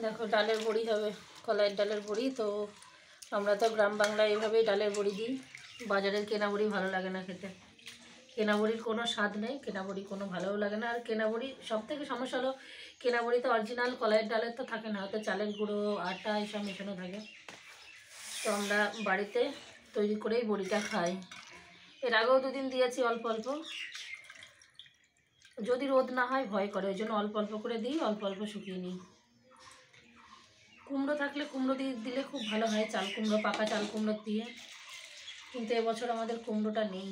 দেখো ডালের বড়ি হবে, কলাইয়ের ডালের বড়ি। তো আমরা তো গ্রাম বাংলায় এইভাবেই ডালের বড়ি দিই। বাজারের কেনা বড়ি ভালো লাগে না খেতে, কেনা বড়ির কোনো স্বাদ নেই, কেনা বড়ি কোনো ভালোও লাগে না। আর কেনা বড়ি সব থেকে সমস্যা হলো কেনা বড়িতে অরিজিনাল কলাইয়ের ডালের তো থাকে না, হয়তো চালের গুঁড়ো আটা এইসব মেশানো থাকে। তো আমরা বাড়িতে তৈরি করেই বড়িটা খাই। এর আগেও দুদিন দিয়েছি অল্প অল্প, যদি রোদ না হয় ভয় করে, ওই জন্য অল্প অল্প করে দিই, অল্প অল্প শুকিয়ে নিই। কুমড়ো থাকলে কুমড়ো দিয়ে দিলে খুব ভালো হয়, চাল কুমড়ো, পাকা চাল কুমড়ো দিয়ে, কিন্তু এবছর আমাদের কুমড়োটা নেই।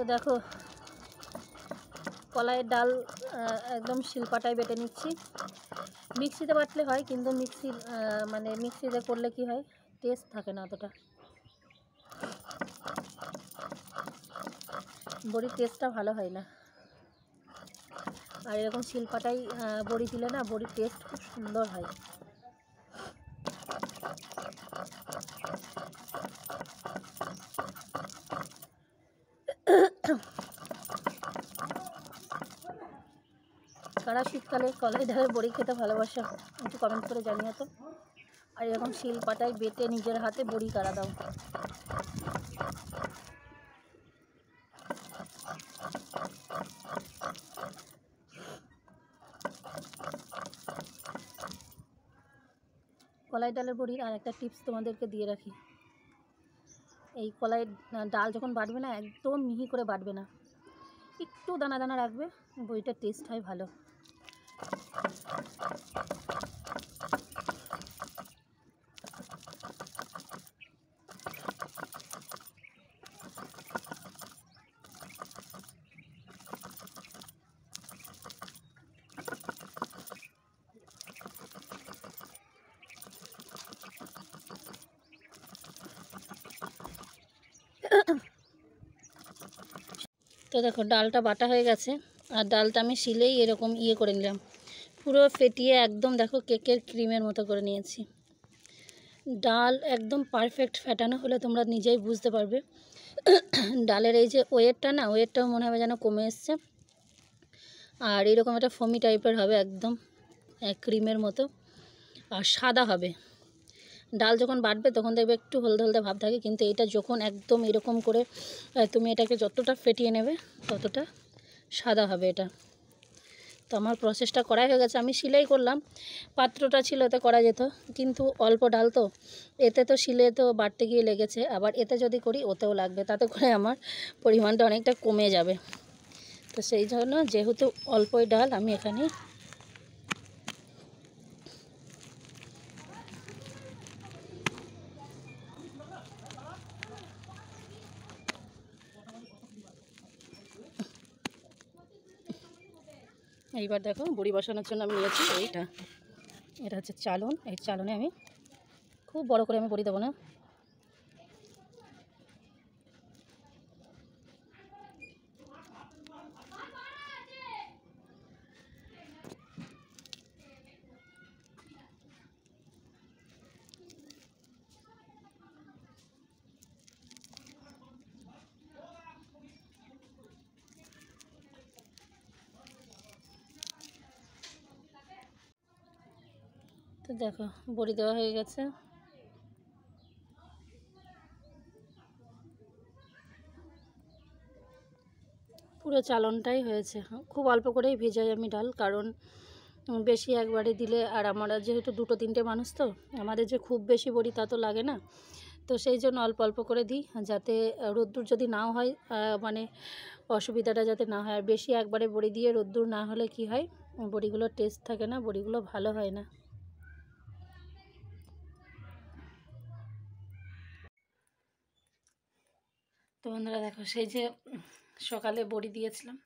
তো দেখো কলাইয়ের ডাল একদম শিলপাটায় বেটে নিচ্ছি। মিক্সিতে বাটলে হয়, কিন্তু মিক্সিতে করলে কি হয়, টেস্ট থাকে না অতটা, বড়ির টেস্টটা ভালো হয় না। আর এরকম শিলপাটায় বড়ি দিলে না, বড়ির টেস্ট খুব সুন্দর হয়। কারা শীতকালে কলাই ডালের বড়ি খেতে ভালোবাসো একটু কমেন্ট করে জানিও তো। আর এরকম শিলপাটায় বেটে নিজের হাতে বড়ি কারা দাও। কলাই ডালের বড়ির আর একটা টিপস তোমাদেরকে দিয়ে রাখি, এই কলাইয়ের ডাল যখন বাটবে না, একদম মিহি করে বাটবে না, একটু দানা দানা রাখবে, বড়িটার টেস্ট হয় ভালো। তো দেখো ডালটা বাটা হয়ে গেছে, আর ডালটা আমি শিলেই এরকম করে নিলাম, পুরো ফেটিয়ে একদম দেখো কেকের ক্রিমের মতো করে নিয়েছি। ডাল একদম পারফেক্ট ফেটানো হলে তোমরা নিজেই বুঝতে পারবে ডালের এই যে ওয়েটটা না, ওয়েটটাও মনে হবে যেন কমে এসছে, আর এরকম একটা ফমি টাইপের হবে, একদম ক্রিমের মতো, আর সাদা হবে। ডাল যখন বাটবে তখন দেখবে একটু হলদে হলদে ভাব থাকে, কিন্তু এটা যখন একদম এরকম করে তুমি এটাকে যতটা ফেটিয়ে নেবে ততটা সাদা হবে এটা। তো আমার প্রসেসটা করাই হয়ে গেছে, আমি শিলেই করলাম, পাত্রটা ছিল এতে করা যেত, কিন্তু অল্প ডাল তো, এতে তো শিলে তো বাটতে গিয়ে লেগেছে, আবার এতে যদি করি ওতেও লাগবে, তাতে করে আমার পরিমাণটা অনেকটা কমে যাবে। তো সেই জন্য যেহেতু অল্পই ডাল, আমি এখানে এইবার দেখো বড়ি বসানোর জন্য আমি নিয়েছি এটা হচ্ছে চালন, এই চালনে আমি খুব বড় করে আমি বড়ি দেবো না, তো দেখো বড়ি দেওয়া হয়ে গেছে। পুরো চালনটাই হয়েছে, খুব অল্প করেই ভেজাই আমি ডাল, কারণ বেশি একবারে দিলে, আর আমরা যেহেতু দুটো তিনটে মানুষ, তো আমাদের যে খুব বেশি বড়ি তা তো লাগে না, তো সেই জন্য অল্প অল্প করে দিই, যাতে রোদ্দুর যদি নাও হয়, অসুবিধাটা যাতে না হয়। আর বেশি একবারে বড়ি দিয়ে রোদ্দুর না হলে কি হয়, বড়িগুলোর টেস্ট থাকে না, বড়িগুলো ভালো হয় না। তো বন্ধুরা দেখো, সেই যে সকালে বড়ি দিয়েছিলাম,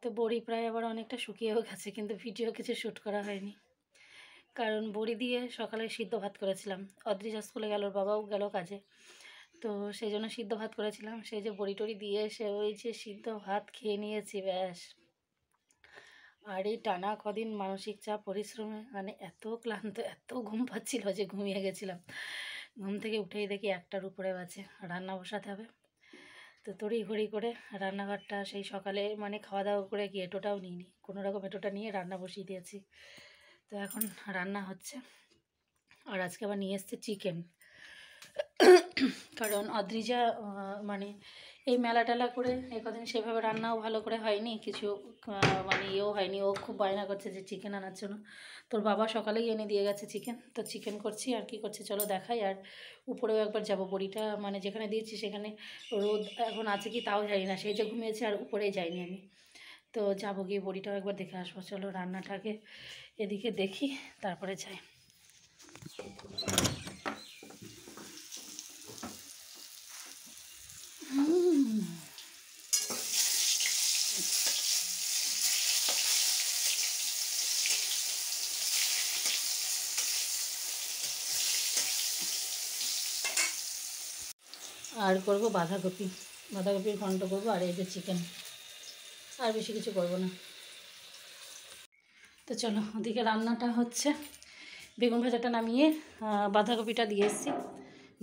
তো বড়ি প্রায় আবার অনেকটা শুকিয়েও গেছে, কিন্তু ভিডিও কিছু শ্যুট করা হয়নি, কারণ বড়ি দিয়ে সকালে সিদ্ধ ভাত করেছিলাম। অদ্রিজা স্কুলে গেল, ওর বাবাও গেল কাজে, তো সেই জন্য সিদ্ধ ভাত করেছিলাম। সেই যে বড়ি টড়ি দিয়ে এসে ওই যে সিদ্ধ ভাত খেয়ে নিয়েছি, ব্যাস। আর এই টানা কদিন মানসিক চাপ পরিশ্রমে মানে এত ক্লান্ত, এত ঘুম পাচ্ছিল যে ঘুমিয়ে গেছিলাম। ঘুম থেকে উঠেই দেখি 1টার উপরে বাজে, রান্না বসাতে হবে। তো তড়িঘড়ি করে রান্নাঘরটা সেই সকালে মানে খাওয়া দাওয়া করে কি এঁটোটাও নিইনি, কোনো রকম এঁটোটা নিয়ে রান্না বসিয়ে দিয়েছি। তো এখন রান্না হচ্ছে। আর আজকে আবার নিয়ে এসছে চিকেন, কারণ অদ্রিজা মানে এই মেলা টেলা করে কদিন সেভাবে রান্নাও ভালো করে হয়নি, কিছু মানে ইয়েও হয়নি। ও খুব বায়না করছে যে চিকেন আনার জন্য। তোর বাবা সকালেই এনে দিয়ে গেছে চিকেন, তো চিকেন করছি। আর কি করছে চলো দেখাই। আর উপরেও একবার যাব, বড়িটা মানে যেখানে দিয়েছি সেখানে রোদ এখন আছে কি তাও জানি না, সেই যে ঘুমিয়েছে আর উপরেই যাইনি আমি। তো যাবো, গিয়ে বড়িটাও একবার দেখে আসবো। চলো রান্নাটাকে এদিকে দেখি, তারপরে যাই। আর করবো বাঁধাকপির ঘন্ট করবো, আর এই যে চিকেন, আর বেশি কিছু করবো না। তো চলো ওদিকে রান্নাটা হচ্ছে। বেগুন ভাজাটা নামিয়ে বাঁধাকপিটা দিয়ে এসেছি।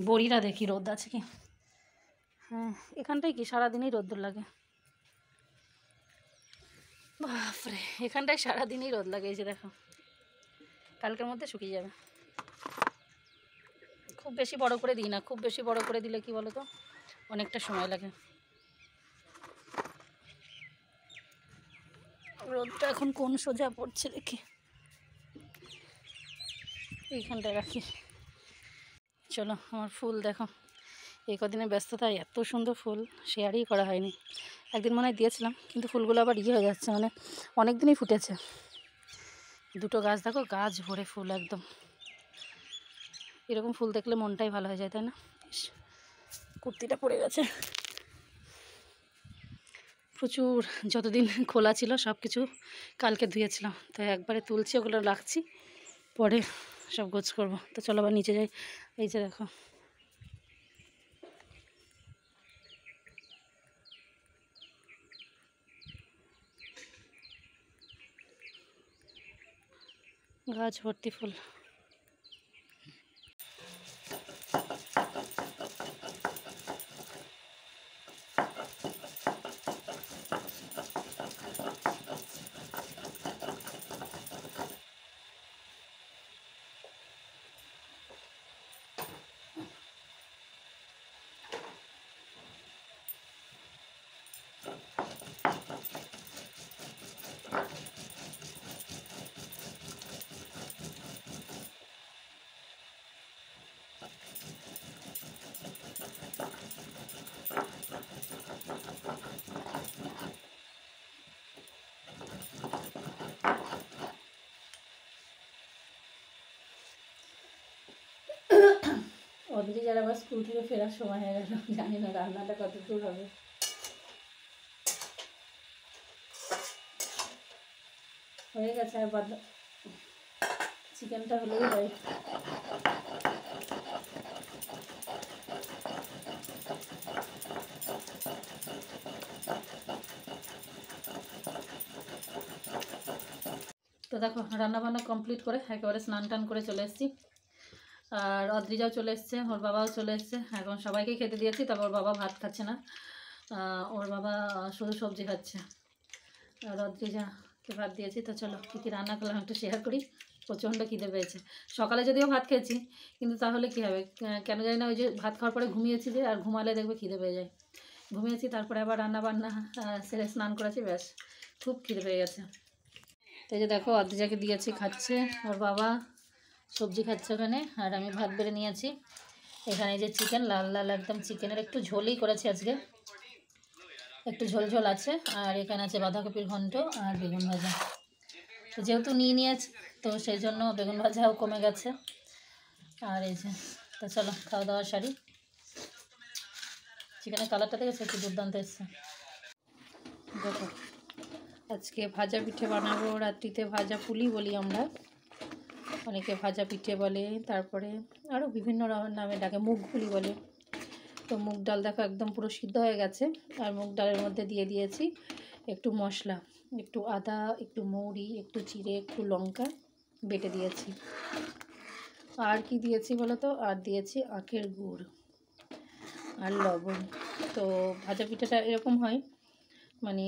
বড়িটা দেখি রোদ আছে কি। হ্যাঁ, এখানটায় কি সারাদিনই রোদ্দুর লাগে, বাপরে, এখানটায় সারাদিনই রোদ লাগে। এই যে দেখো, কালকের মধ্যে শুকিয়ে যাবে। খুব বেশি বড় করে দিই না, খুব বেশি বড় করে দিলে কি বলো তো অনেকটা সময় লাগে। রোদটা এখন কোন সোজা পড়ছে দেখি, এইখানটায় রাখি। চলো, আমার ফুল দেখো, এই কদিনের ব্যস্ততায় এত সুন্দর ফুল শেয়ারই করা হয়নি। একদিন মনে হয় দিয়েছিলাম, কিন্তু ফুলগুলো আবার হয়ে যাচ্ছে, মানে অনেক দিনই ফুটেছে। দুটো গাছ দেখো, গাছ ভরে ফুল একদম। এরকম ফুল দেখলে মনটাই ভালো হয়ে যায়, তাই না? কুর্তিটা পড়ে গেছে। প্রচুর, যতদিন খোলা ছিল সব কিছু কালকে ধুয়েছিলাম, তো একবারে তুলছি, ওগুলো রাখছি, পরে সব গোছ করবো। তো চলো আবার নিচে যাই। এই যে দেখো, গাছ ভর্তি ফুল। অদ্রি যারা আবার স্কুল থেকে ফেরার সময় হয়ে গেল, জানি না রান্নাটা কত দূর হবে। হয়ে গেছে, আর বাদ চিকেনটা হলেই হয়। তো দেখো, রান্নাবান্না কমপ্লিট করে একেবারে স্নান টান করে চলে এসেছি। আর অদ্রিজাও চলে এসছে, ওর বাবাও চলে এসছে। এখন সবাইকে খেতে দিয়েছি, তবে ওর বাবা ভাত খাচ্ছে না, ওর বাবা শুধু সবজি খাচ্ছে। আর অদ্রিজাকে ভাত দিয়েছি। তো চলো কী কী রান্না করলাম একটু শেয়ার করি। প্রচণ্ড খিদে পেয়েছে। সকালে যদিও ভাত খেয়েছি, কিন্তু তাহলে কী হবে কেন জানি না, ওই যে ভাত খাওয়ার পরে ঘুমিয়েছি যে, আর ঘুমালে দেখবে খিদে পেয়ে যায়। ঘুমিয়েছি, তারপরে আবার রান্না বান্না সেরে স্নান করেছি, ব্যাস খুব খিদে পেয়ে গেছে। তো এই যে দেখো, অদ্রিজাকে দিয়েছি, খাচ্ছে। ওর বাবা সবজি খাচ্ছে ওখানে, আর আমি ভাত বেড়ে নিয়েছি। এখানে যে চিকেন, লাল লাল একদম চিকেনের একটু ঝোলই করেছি আজকে, একটু ঝোল ঝোল আছে। আর এখানে আছে বাঁধাকপির ঘন্ট আর বেগুন ভাজা। তো যেহেতু নিয়ে নিয়েছি, তো সেই জন্য বেগুন ভাজাও কমে গেছে। আর এই যে, তো চলো খাওয়া দাওয়া সারি। চিকেনের কালারটা দেখেছো, একটু দুর্দান্ত এসছে। দেখো, আজকে ভাজা পিঠে বানাবো, রাত্রিতে ভাজা পুলি বলি আমরা। অনেকে ভাজা পিঠে বলে, তারপরে আরও বিভিন্ন নামে ডাকে, মুগপুলি বলে। তো মুগ ডাল দেখো একদম পুরো সিদ্ধ হয়ে গেছে। আর মুগ ডালের মধ্যে দিয়ে দিয়েছি একটু মশলা, একটু আদা, একটু মৌরি, একটু জিরে, একটু লঙ্কা বেটে দিয়েছি। আর কি দিয়েছি বলো তো, আর দিয়েছি আখের গুড় আর লবণ। তো ভাজা পিঠাটা এরকম হয়, মানে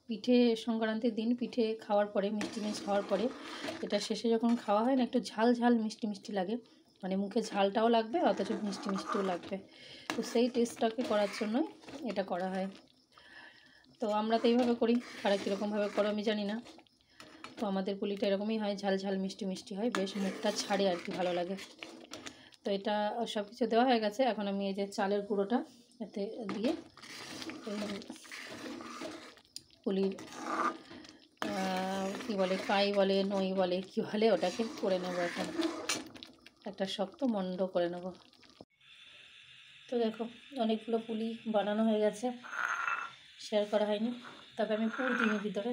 পিঠে সংক্রান্তির দিন পিঠে খাওয়ার পরে, মিষ্টি খাওয়ার পরে, এটা শেষে যখন খাওয়া হয় না, একটু ঝাল ঝাল মিষ্টি মিষ্টি লাগে, মানে মুখে ঝালটাও লাগবে অথচ মিষ্টি মিষ্টিও লাগবে। তো সেই টেস্টটাকে করার জন্যই এটা করা হয়। তো আমরা তো এইভাবে করি, কারা কীরকমভাবে করো আমি জানি না। তো আমাদের পুলিটা এরকমই হয়, ঝাল ঝাল মিষ্টি মিষ্টি হয়, বেশ মুখটা ছাড়ে আর কি, ভালো লাগে। তো এটা সব কিছু দেওয়া হয়ে গেছে। এখন আমি এই যে চালের গুঁড়োটা এতে দিয়ে পুলির কী বলে, কাই বলে, নই বলে, কী বলে, ওটাকে করে নেবো। এখন একটা শক্ত মন্ড করে নেব। তো দেখো অনেকগুলো পুলি বানানো হয়ে গেছে, শেয়ার করা হয়নি। তবে আমি পুর দিই ভিতরে,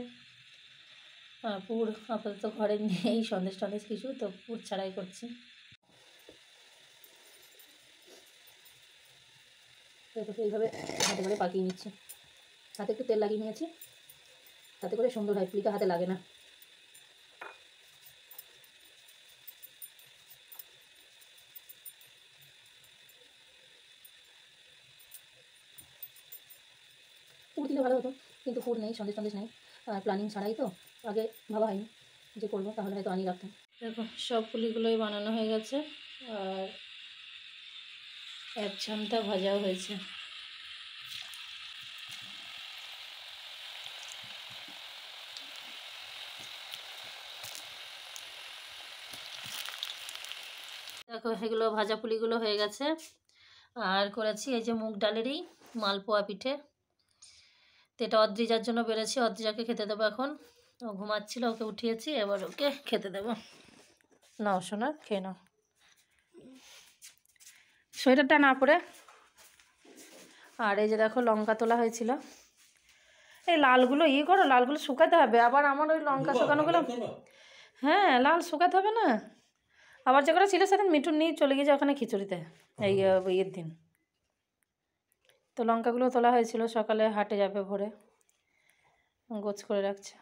পুর আপাতত ঘরে নেই, সন্দেশ টন্দেশ কিছু, তো পুর ছাড়াই করছি। দেখো এইভাবে হাতে করে পাকিয়ে নিচ্ছি, হাতে একটু তেল লাগিয়ে নিয়েছি, তাতে করে সুন্দর হয়, পুলিটা হাতে লাগে না। পুর দিলে ভালো হতো, কিন্তু পুর নেই, সন্দেশ টন্দেশ নেই, আর প্ল্যানিং ছাড়াই তো, আগে ভাবা হয়নি যে করবো, তাহলে হয়তো আনিয়ে রাখতাম। দেখো সব পুলিগুলোই বানানো হয়ে গেছে, আর এক ছামটা ভাজাও হয়েছে। দেখো এগুলো ভাজা পুলিগুলো হয়ে গেছে। আর করেছি এই যে মুগ ডালেরই মালপোয়া পিঠে। তো এটা অদ্রিজার জন্য বেড়েছি, অদ্রিজাকে খেতে দেবো এখন। ও ঘুমাচ্ছিল, ওকে উঠিয়েছি, এবার ওকে খেতে দেবো। নাও শোনা, খেয়ে নাও, সোয়েটারটা না পরে। আর এই যে দেখো লঙ্কা তোলা হয়েছিল, এই লালগুলো করো, লালগুলো শুকাতে হবে। আবার আমার ওই লঙ্কা শুকানোগুলো, হ্যাঁ লাল শুকাতে হবে না। আবার যে কটা ছিল সেদিন মিঠুন নিয়ে চলে গিয়েছে ওখানে খিচুড়িতে, এই ইয়ের দিন। তো লঙ্কাগুলো তোলা হয়েছিল, সকালে হাটে যাবে ভোরে, গোছ করে রাখছে।